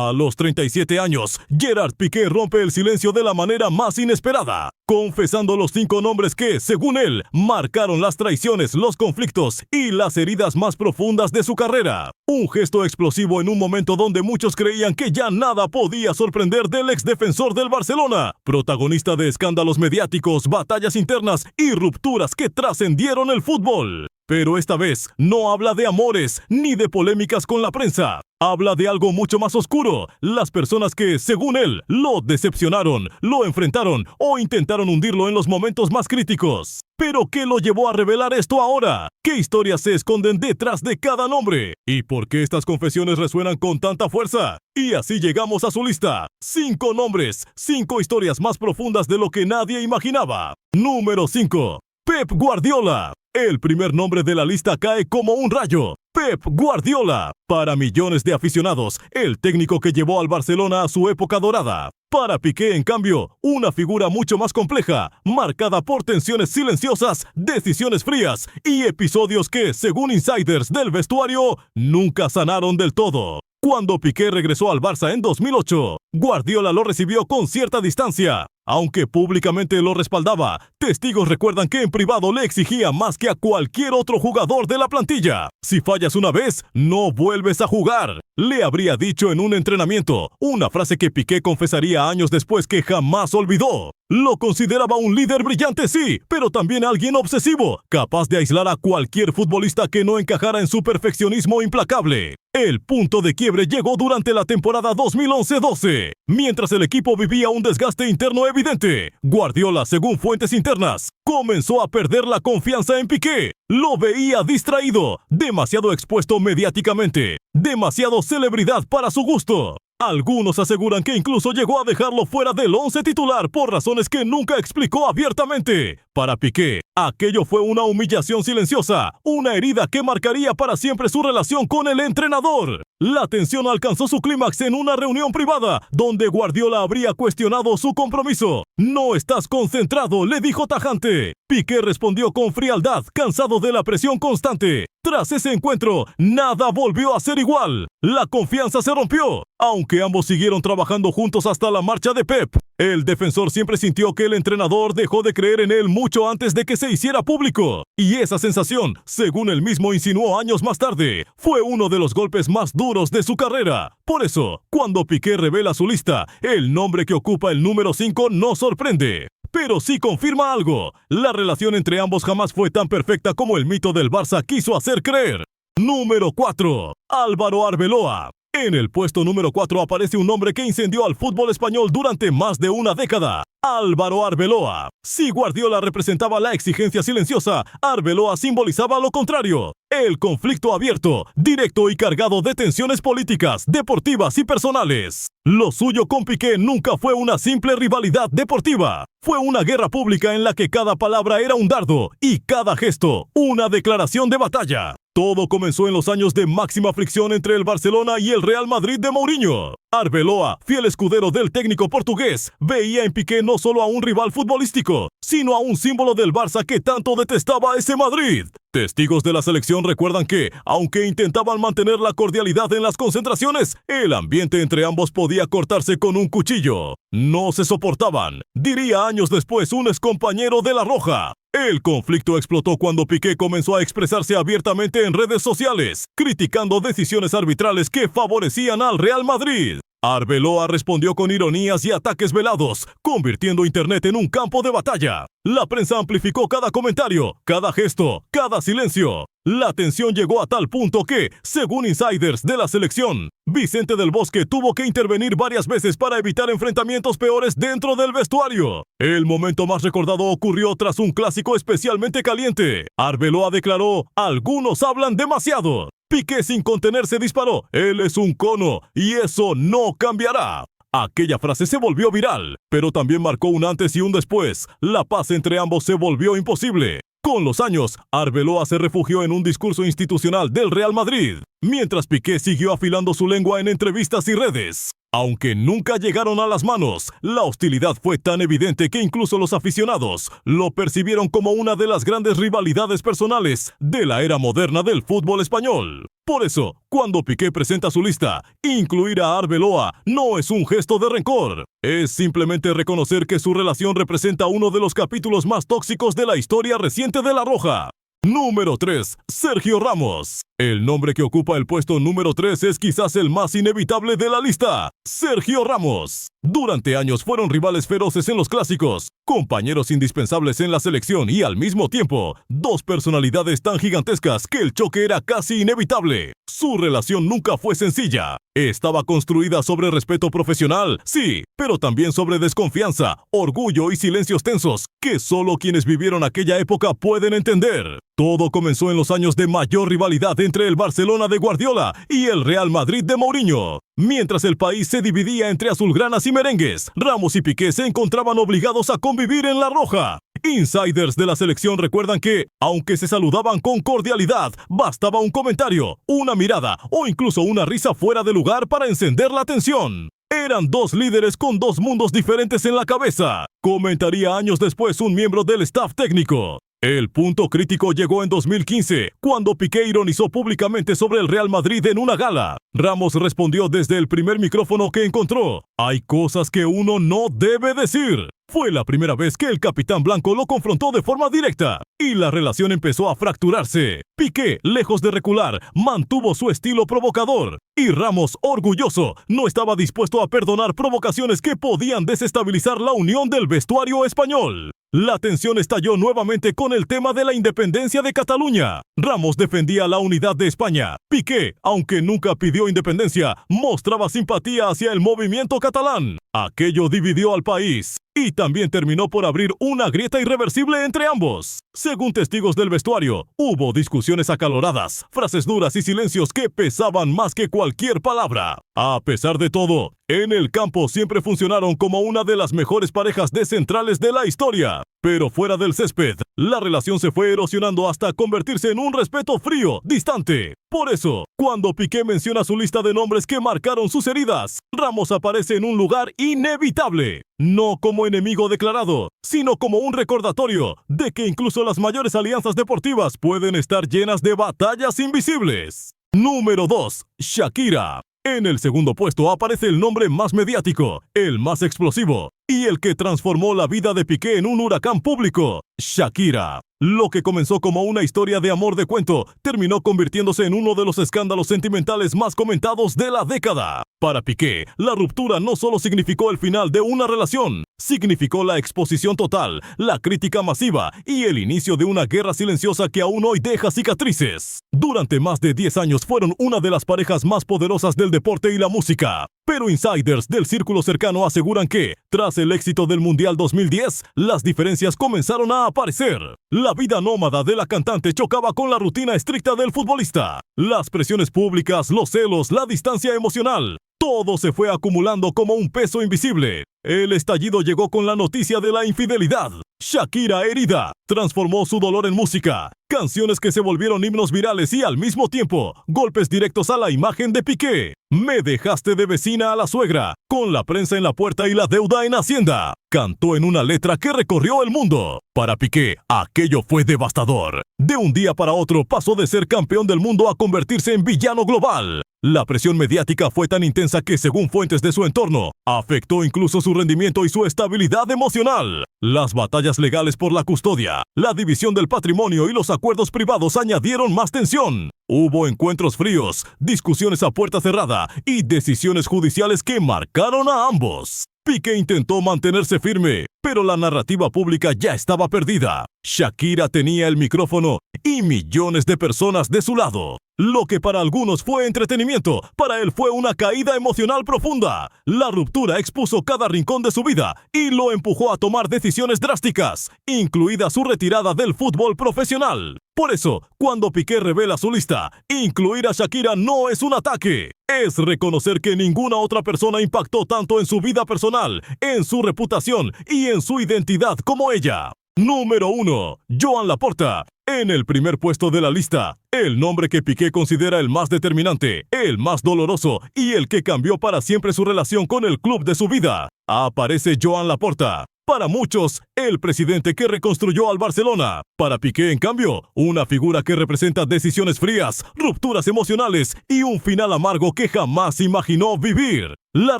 A los 37 años, Gerard Piqué rompe el silencio de la manera más inesperada, confesando los 5 nombres que, según él, marcaron las traiciones, los conflictos y las heridas más profundas de su carrera. Un gesto explosivo en un momento donde muchos creían que ya nada podía sorprender del exdefensor del Barcelona, protagonista de escándalos mediáticos, batallas internas y rupturas que trascendieron el fútbol. Pero esta vez no habla de amores ni de polémicas con la prensa. Habla de algo mucho más oscuro, las personas que, según él, lo decepcionaron, lo enfrentaron o intentaron hundirlo en los momentos más críticos. ¿Pero qué lo llevó a revelar esto ahora? ¿Qué historias se esconden detrás de cada nombre? ¿Y por qué estas confesiones resuenan con tanta fuerza? Y así llegamos a su lista. 5 nombres, 5 historias más profundas de lo que nadie imaginaba. Número 5. Pep Guardiola. El primer nombre de la lista cae como un rayo. Pep Guardiola. Para millones de aficionados, el técnico que llevó al Barcelona a su época dorada. Para Piqué, en cambio, una figura mucho más compleja, marcada por tensiones silenciosas, decisiones frías y episodios que, según insiders del vestuario, nunca sanaron del todo. Cuando Piqué regresó al Barça en 2008, Guardiola lo recibió con cierta distancia. Aunque públicamente lo respaldaba, testigos recuerdan que en privado le exigía más que a cualquier otro jugador de la plantilla. Si fallas una vez, no vuelves a jugar. Le habría dicho en un entrenamiento, una frase que Piqué confesaría años después que jamás olvidó. Lo consideraba un líder brillante, sí, pero también alguien obsesivo, capaz de aislar a cualquier futbolista que no encajara en su perfeccionismo implacable. El punto de quiebre llegó durante la temporada 2011-12. Mientras el equipo vivía un desgaste interno evidente, Guardiola, según fuentes internas, comenzó a perder la confianza en Piqué. Lo veía distraído, demasiado expuesto mediáticamente, demasiado celebridad para su gusto. Algunos aseguran que incluso llegó a dejarlo fuera del 11 titular por razones que nunca explicó abiertamente. Para Piqué, aquello fue una humillación silenciosa, una herida que marcaría para siempre su relación con el entrenador. La tensión alcanzó su clímax en una reunión privada, donde Guardiola habría cuestionado su compromiso. «No estás concentrado», le dijo tajante. Piqué respondió con frialdad, cansado de la presión constante. Tras ese encuentro, nada volvió a ser igual. La confianza se rompió, aunque ambos siguieron trabajando juntos hasta la marcha de Pep. El defensor siempre sintió que el entrenador dejó de creer en él mucho antes de que se hiciera público. Y esa sensación, según él mismo insinuó años más tarde, fue uno de los golpes más duros de su carrera. Por eso, cuando Piqué revela su lista, el nombre que ocupa el número 5 no sorprende. Pero sí confirma algo. La relación entre ambos jamás fue tan perfecta como el mito del Barça quiso hacer creer. Número 4. Álvaro Arbeloa. En el puesto número 4 aparece un nombre que incendió al fútbol español durante más de una década. Álvaro Arbeloa. Si Guardiola representaba la exigencia silenciosa, Arbeloa simbolizaba lo contrario. El conflicto abierto, directo y cargado de tensiones políticas, deportivas y personales. Lo suyo con Piqué nunca fue una simple rivalidad deportiva. Fue una guerra pública en la que cada palabra era un dardo y cada gesto una declaración de batalla. Todo comenzó en los años de máxima fricción entre el Barcelona y el Real Madrid de Mourinho. Arbeloa, fiel escudero del técnico portugués, veía en Piqué no solo a un rival futbolístico, sino a un símbolo del Barça que tanto detestaba ese Madrid. Testigos de la selección recuerdan que, aunque intentaban mantener la cordialidad en las concentraciones, el ambiente entre ambos podía cortarse con un cuchillo. No se soportaban, diría años después un excompañero de La Roja. El conflicto explotó cuando Piqué comenzó a expresarse abiertamente en redes sociales, criticando decisiones arbitrales que favorecían al Real Madrid. Arbeloa respondió con ironías y ataques velados, convirtiendo Internet en un campo de batalla. La prensa amplificó cada comentario, cada gesto, cada silencio. La tensión llegó a tal punto que, según insiders de la selección, Vicente del Bosque tuvo que intervenir varias veces para evitar enfrentamientos peores dentro del vestuario. El momento más recordado ocurrió tras un clásico especialmente caliente. Arbeloa declaró: «Algunos hablan demasiado». Piqué sin contenerse disparó: «Él es un cono y eso no cambiará». Aquella frase se volvió viral, pero también marcó un antes y un después. La paz entre ambos se volvió imposible. Con los años, Arbeloa se refugió en un discurso institucional del Real Madrid, mientras Piqué siguió afilando su lengua en entrevistas y redes. Aunque nunca llegaron a las manos, la hostilidad fue tan evidente que incluso los aficionados lo percibieron como una de las grandes rivalidades personales de la era moderna del fútbol español. Por eso, cuando Piqué presenta su lista, incluir a Arbeloa no es un gesto de rencor. Es simplemente reconocer que su relación representa uno de los capítulos más tóxicos de la historia reciente de La Roja. Número 3. Sergio Ramos. El nombre que ocupa el puesto número 3 es quizás el más inevitable de la lista. Sergio Ramos. Durante años fueron rivales feroces en los clásicos, compañeros indispensables en la selección y al mismo tiempo, dos personalidades tan gigantescas que el choque era casi inevitable. Su relación nunca fue sencilla. Estaba construida sobre respeto profesional, sí, pero también sobre desconfianza, orgullo y silencios tensos que solo quienes vivieron aquella época pueden entender. Todo comenzó en los años de mayor rivalidad entre el Barcelona de Guardiola y el Real Madrid de Mourinho. Mientras el país se dividía entre azulgranas y merengues, Ramos y Piqué se encontraban obligados a convivir en La Roja. Insiders de la selección recuerdan que, aunque se saludaban con cordialidad, bastaba un comentario, una mirada o incluso una risa fuera de lugar para encender la tensión. Eran dos líderes con dos mundos diferentes en la cabeza, comentaría años después un miembro del staff técnico. El punto crítico llegó en 2015, cuando Piqué ironizó públicamente sobre el Real Madrid en una gala. Ramos respondió desde el primer micrófono que encontró: "Hay cosas que uno no debe decir". Fue la primera vez que el capitán blanco lo confrontó de forma directa, y la relación empezó a fracturarse. Piqué, lejos de recular, mantuvo su estilo provocador, y Ramos, orgulloso, no estaba dispuesto a perdonar provocaciones que podían desestabilizar la unión del vestuario español. La tensión estalló nuevamente con el tema de la independencia de Cataluña. Ramos defendía la unidad de España. Piqué, aunque nunca pidió independencia, mostraba simpatía hacia el movimiento catalán. Aquello dividió al país y también terminó por abrir una grieta irreversible entre ambos. Según testigos del vestuario, hubo discusiones acaloradas, frases duras y silencios que pesaban más que cualquier palabra. A pesar de todo, en el campo siempre funcionaron como una de las mejores parejas de centrales de la historia. Pero fuera del césped, la relación se fue erosionando hasta convertirse en un respeto frío, distante. Por eso, cuando Piqué menciona su lista de nombres que marcaron sus heridas, Ramos aparece en un lugar inevitable. No como enemigo declarado, sino como un recordatorio de que incluso las mayores alianzas deportivas pueden estar llenas de batallas invisibles. Número 2. Shakira. En el segundo puesto aparece el nombre más mediático, el más explosivo, y el que transformó la vida de Piqué en un huracán público: Shakira. Lo que comenzó como una historia de amor de cuento terminó convirtiéndose en uno de los escándalos sentimentales más comentados de la década. Para Piqué, la ruptura no solo significó el final de una relación, significó la exposición total, la crítica masiva y el inicio de una guerra silenciosa que aún hoy deja cicatrices. Durante más de 10 años fueron una de las parejas más poderosas del deporte y la música. Pero insiders del círculo cercano aseguran que, tras el éxito del Mundial 2010, las diferencias comenzaron a aparecer. La vida nómada de la cantante chocaba con la rutina estricta del futbolista. Las presiones públicas, los celos, la distancia emocional, todo se fue acumulando como un peso invisible. El estallido llegó con la noticia de la infidelidad. Shakira, herida, transformó su dolor en música. Canciones que se volvieron himnos virales y al mismo tiempo, golpes directos a la imagen de Piqué. Me dejaste de vecina a la suegra, con la prensa en la puerta y la deuda en Hacienda. Cantó en una letra que recorrió el mundo. Para Piqué, aquello fue devastador. De un día para otro pasó de ser campeón del mundo a convertirse en villano global. La presión mediática fue tan intensa que, según fuentes de su entorno, afectó incluso su rendimiento y su estabilidad emocional. Las batallas legales por la custodia, la división del patrimonio y los acuerdos privados añadieron más tensión. Hubo encuentros fríos, discusiones a puerta cerrada y decisiones judiciales que marcaron a ambos. Piqué intentó mantenerse firme, pero la narrativa pública ya estaba perdida. Shakira tenía el micrófono y millones de personas de su lado. Lo que para algunos fue entretenimiento, para él fue una caída emocional profunda. La ruptura expuso cada rincón de su vida y lo empujó a tomar decisiones drásticas, incluida su retirada del fútbol profesional. Por eso, cuando Piqué revela su lista, incluir a Shakira no es un ataque. Es reconocer que ninguna otra persona impactó tanto en su vida personal, en su reputación y en su identidad como ella. Número 1. Joan Laporta. En el primer puesto de la lista, el nombre que Piqué considera el más determinante, el más doloroso y el que cambió para siempre su relación con el club de su vida. Aparece Joan Laporta. Para muchos, el presidente que reconstruyó al Barcelona. Para Piqué, en cambio, una figura que representa decisiones frías, rupturas emocionales y un final amargo que jamás imaginó vivir. La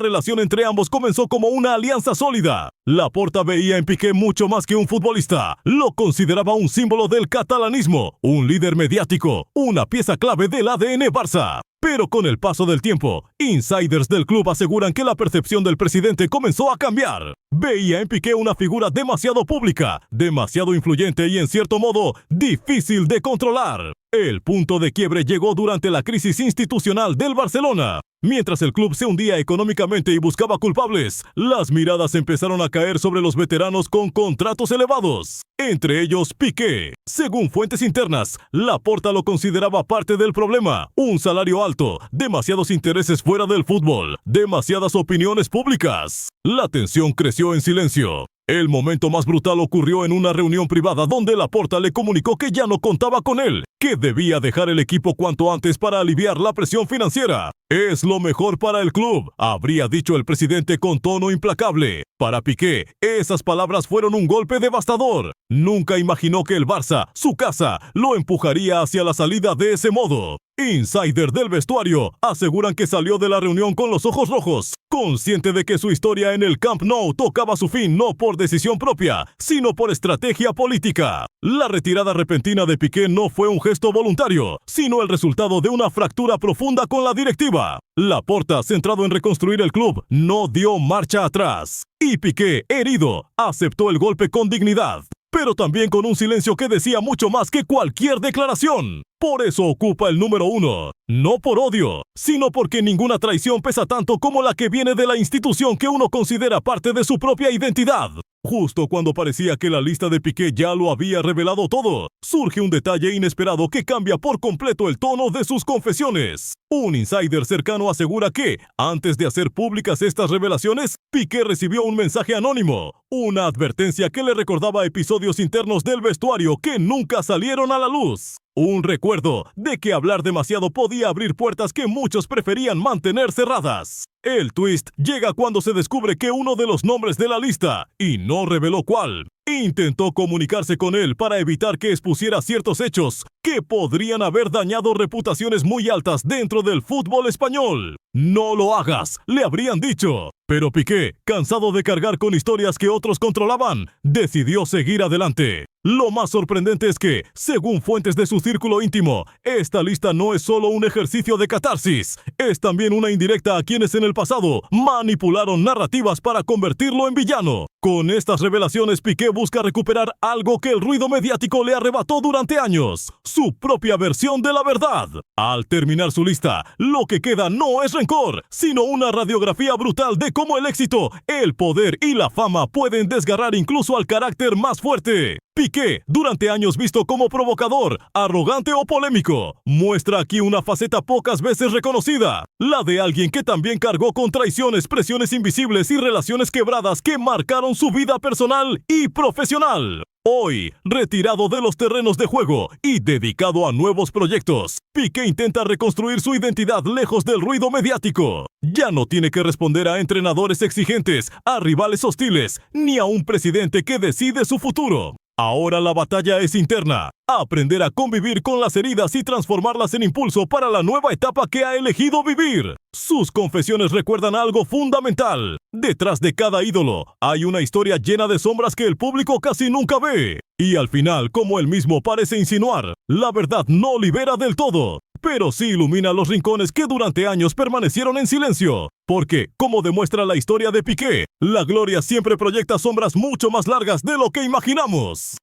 relación entre ambos comenzó como una alianza sólida. Laporta veía en Piqué mucho más que un futbolista. Lo consideraba un símbolo del catalanismo, un líder mediático, una pieza clave del ADN Barça. Pero con el paso del tiempo, insiders del club aseguran que la percepción del presidente comenzó a cambiar. Veía en Piqué una figura demasiado pública, demasiado influyente y en cierto modo difícil de controlar. El punto de quiebre llegó durante la crisis institucional del Barcelona. Mientras el club se hundía económicamente y buscaba culpables, las miradas empezaron a caer sobre los veteranos con contratos elevados, entre ellos Piqué. Según fuentes internas, Laporta lo consideraba parte del problema. Un salario alto, demasiados intereses fuera del fútbol, demasiadas opiniones públicas. La tensión creció en silencio. El momento más brutal ocurrió en una reunión privada donde Laporta le comunicó que ya no contaba con él, que debía dejar el equipo cuanto antes para aliviar la presión financiera. Es lo mejor para el club, habría dicho el presidente con tono implacable. Para Piqué, esas palabras fueron un golpe devastador. Nunca imaginó que el Barça, su casa, lo empujaría hacia la salida de ese modo. Insider del vestuario aseguran que salió de la reunión con los ojos rojos, consciente de que su historia en el Camp Nou tocaba su fin no por decisión propia, sino por estrategia política. La retirada repentina de Piqué no fue un gesto voluntario, sino el resultado de una fractura profunda con la directiva. Laporta, centrado en reconstruir el club, no dio marcha atrás. Y Piqué, herido, aceptó el golpe con dignidad, pero también con un silencio que decía mucho más que cualquier declaración. Por eso ocupa el número 1, no por odio, sino porque ninguna traición pesa tanto como la que viene de la institución que uno considera parte de su propia identidad. Justo cuando parecía que la lista de Piqué ya lo había revelado todo, surge un detalle inesperado que cambia por completo el tono de sus confesiones. Un insider cercano asegura que, antes de hacer públicas estas revelaciones, Piqué recibió un mensaje anónimo, una advertencia que le recordaba episodios internos del vestuario que nunca salieron a la luz. Un recuerdo de que hablar demasiado podía abrir puertas que muchos preferían mantener cerradas. El twist llega cuando se descubre que uno de los nombres de la lista, y no reveló cuál, intentó comunicarse con él para evitar que expusiera ciertos hechos que podrían haber dañado reputaciones muy altas dentro del fútbol español. No lo hagas, le habrían dicho. Pero Piqué, cansado de cargar con historias que otros controlaban, decidió seguir adelante. Lo más sorprendente es que, según fuentes de su círculo íntimo, esta lista no es solo un ejercicio de catarsis, es también una indirecta a quienes en el pasado manipularon narrativas para convertirlo en villano. Con estas revelaciones, Piqué busca recuperar algo que el ruido mediático le arrebató durante años, su propia versión de la verdad. Al terminar su lista, lo que queda no es rencor, sino una radiografía brutal de cómo el éxito, el poder y la fama pueden desgarrar incluso al carácter más fuerte. Piqué, durante años visto como provocador, arrogante o polémico, muestra aquí una faceta pocas veces reconocida, la de alguien que también cargó con traiciones, presiones invisibles y relaciones quebradas que marcaron su vida personal y profesional. Hoy, retirado de los terrenos de juego y dedicado a nuevos proyectos, Piqué intenta reconstruir su identidad lejos del ruido mediático. Ya no tiene que responder a entrenadores exigentes, a rivales hostiles, ni a un presidente que decide su futuro. Ahora la batalla es interna, aprender a convivir con las heridas y transformarlas en impulso para la nueva etapa que ha elegido vivir. Sus confesiones recuerdan algo fundamental. Detrás de cada ídolo hay una historia llena de sombras que el público casi nunca ve. Y al final, como él mismo parece insinuar, la verdad no libera del todo, pero sí ilumina los rincones que durante años permanecieron en silencio. Porque, como demuestra la historia de Piqué, la gloria siempre proyecta sombras mucho más largas de lo que imaginamos.